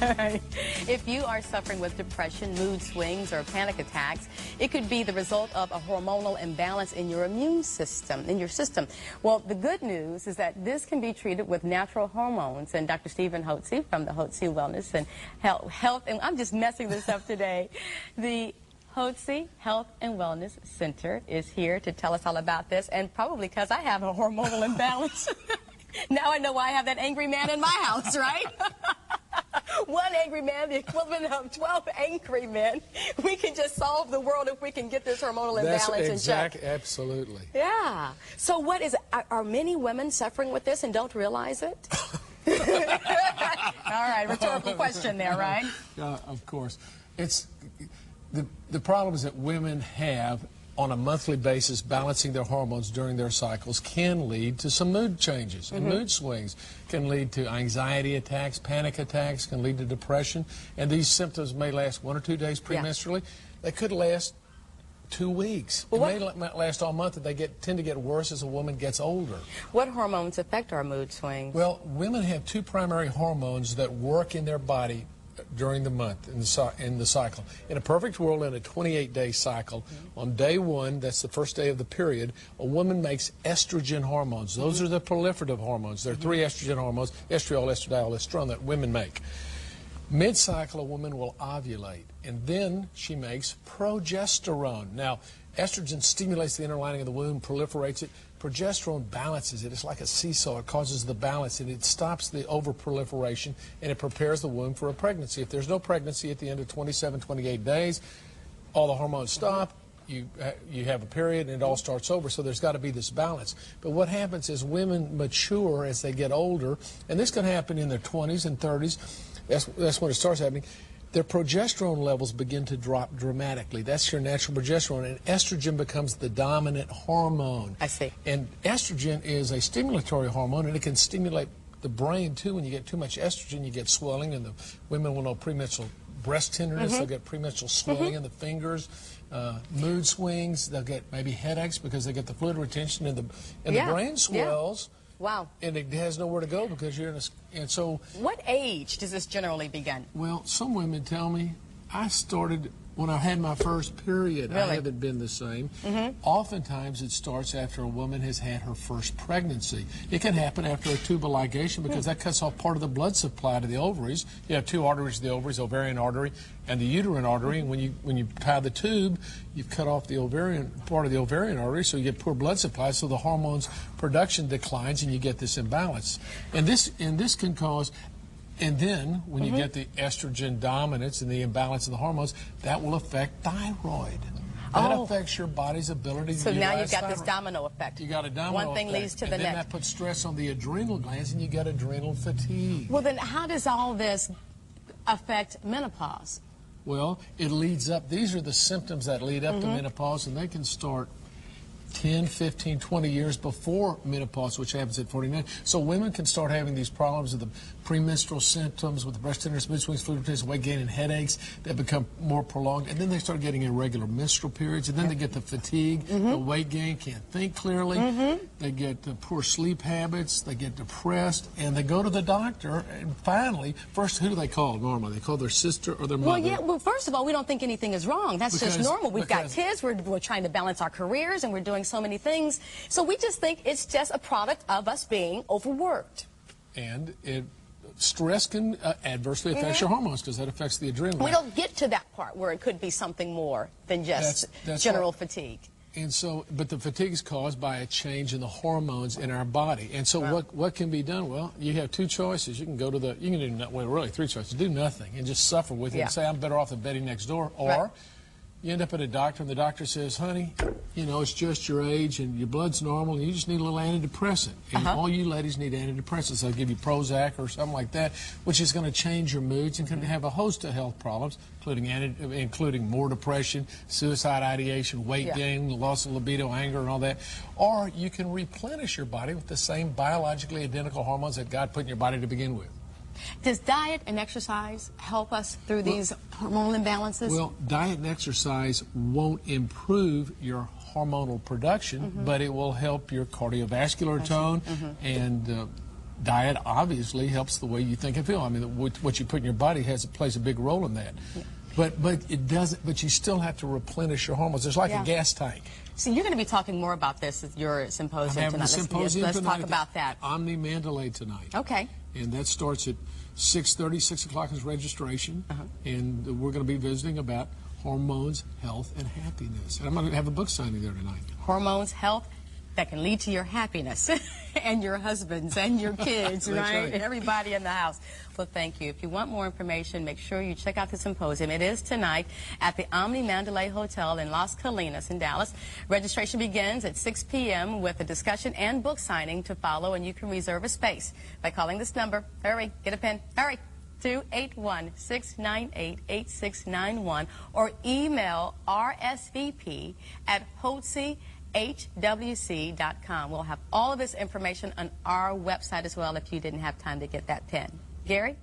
Right. If you are suffering with depression, mood swings, or panic attacks, it could be the result of a hormonal imbalance in your immune system, Well, the good news is that this can be treated with natural hormones. And Dr. Stephen Hotze from the Hotze Wellness and Health, and I'm just messing this up today, the Hotze Health and Wellness Center is here to tell us all about this, and probably because I have a hormonal imbalance. Now I know why I have that angry man in my house, right? One angry man, the equivalent of 12 angry men. We can just solve the world if we can get this hormonal imbalance in check. Absolutely. Yeah. So what is, are many women suffering with this and don't realize it? All right, rhetorical question there, right? Of course. It's the problem is that women have, on a monthly basis, balancing their hormones during their cycles can lead to some mood changes and mood swings, can lead to anxiety attacks, panic attacks, can lead to depression, and these symptoms may last 1 or 2 days premenstrually. They could last 2 weeks. Well, it may last all month, and they tend to get worse as a woman gets older. What hormones affect our mood swings? Well, women have 2 primary hormones that work in their body during the month, in the cycle. In a perfect world, in a 28-day cycle, on day 1, that's the first day of the period, a woman makes estrogen hormones. Those are the proliferative hormones. There are 3 estrogen hormones, estriol, estradiol, estrone, that women make. Mid-cycle, a woman will ovulate, and then she makes progesterone. Now, estrogen stimulates the inner lining of the womb, proliferates it. Progesterone balances it. It's like a seesaw. It causes the balance, and it stops the overproliferation, and it prepares the womb for a pregnancy. If there's no pregnancy at the end of 27, 28 days, all the hormones stop, you have a period, and it all starts over. So there's got to be this balance. But what happens is women mature as they get older, and this can happen in their 20s and 30s. That's when it starts happening. Their progesterone levels begin to drop dramatically. That's your natural progesterone, and estrogen becomes the dominant hormone. I see. And estrogen is a stimulatory hormone, and it can stimulate the brain, too. When you get too much estrogen, you get swelling, and the women will know premenstrual breast tenderness. They'll get premenstrual swelling in the fingers, mood swings. They'll get maybe headaches because they get the fluid retention, and the brain swells. Wow. And it has nowhere to go because you're in a... And so... What age does this generally begin? Well, some women tell me, I started when I had my first period. Really? I haven't been the same. Oftentimes it starts after a woman has had her first pregnancy. It can happen after a tubal ligation because that cuts off part of the blood supply to the ovaries. You have 2 arteries of the ovaries, ovarian artery and the uterine artery, and when you tie the tube, you've cut off the part of the ovarian artery, so you get poor blood supply, so the hormones production declines and you get this imbalance. And this can cause... And then, when you get the estrogen dominance and the imbalance of the hormones, that will affect thyroid. That affects your body's ability to utilize So now you've got thyroid. this domino effect. You got a domino effect. One thing leads to the next. And then next. that puts stress on the adrenal glands, and you get adrenal fatigue. Well, then how does all this affect menopause? Well, it leads up. These are the symptoms that lead up to menopause, and they can start 10, 15, 20 years before menopause, which happens at 49. So women can start having these problems with the premenstrual symptoms, with the breast tenderness, mood swings, fluid retention, weight gain, and headaches that become more prolonged. And then they start getting irregular menstrual periods, and then they get the fatigue, the weight gain, can't think clearly. They get poor sleep habits, they get depressed, and they go to the doctor. And finally, first, who do they call normally? They call their sister or their mother. Well, first of all, we don't think anything is wrong. That's just normal. We've got kids, we're trying to balance our careers, and we're doing so many things. So we just think it's just a product of us being overworked. And stress can adversely affect your hormones because that affects the adrenal. We don't get to that part where it could be something more than just that's general right. fatigue. And so, but the fatigue is caused by a change in the hormones in our body. And so what can be done? Well, you have 2 choices. You can go to you can do, well, really 3 choices. Do nothing and just suffer with it and say, I'm better off than Betty next door. Or you end up at a doctor, and the doctor says, honey, you know, it's just your age, and your blood's normal, and you just need a little antidepressant. And all you ladies need antidepressants. They'll give you Prozac or something like that, which is going to change your moods and can have a host of health problems, including more depression, suicide ideation, weight gain, loss of libido, anger, and all that. Or you can replenish your body with the same biologically identical hormones that God put in your body to begin with. Does diet and exercise help us through these hormonal imbalances? Well, diet and exercise won't improve your hormonal production, but it will help your cardiovascular tone and Diet obviously helps the way you think and feel. I mean, what you put in your body plays a big role in that. Yeah. But it doesn't. But you still have to replenish your hormones. It's like a gas tank. So you're going to be talking more about this at your symposium tonight. Let's talk about that. Omni Mandalay tonight. Okay. And that starts at 6:30. 6 o'clock is registration, and we're going to be visiting about hormones, health, and happiness. And I'm going to have a book signing there tonight. Hormones, health, that can lead to your happiness and your husbands and your kids, right? Everybody in the house. Well, thank you. If you want more information, make sure you check out the symposium. It is tonight at the Omni Mandalay Hotel in Las Colinas in Dallas. Registration begins at 6 p.m. with a discussion and book signing to follow, and you can reserve a space by calling this number. Hurry, get a pen, hurry. 281-698-8691 or email rsvp@HWC.com. We'll have all of this information on our website as well if you didn't have time to get that pen. Gary?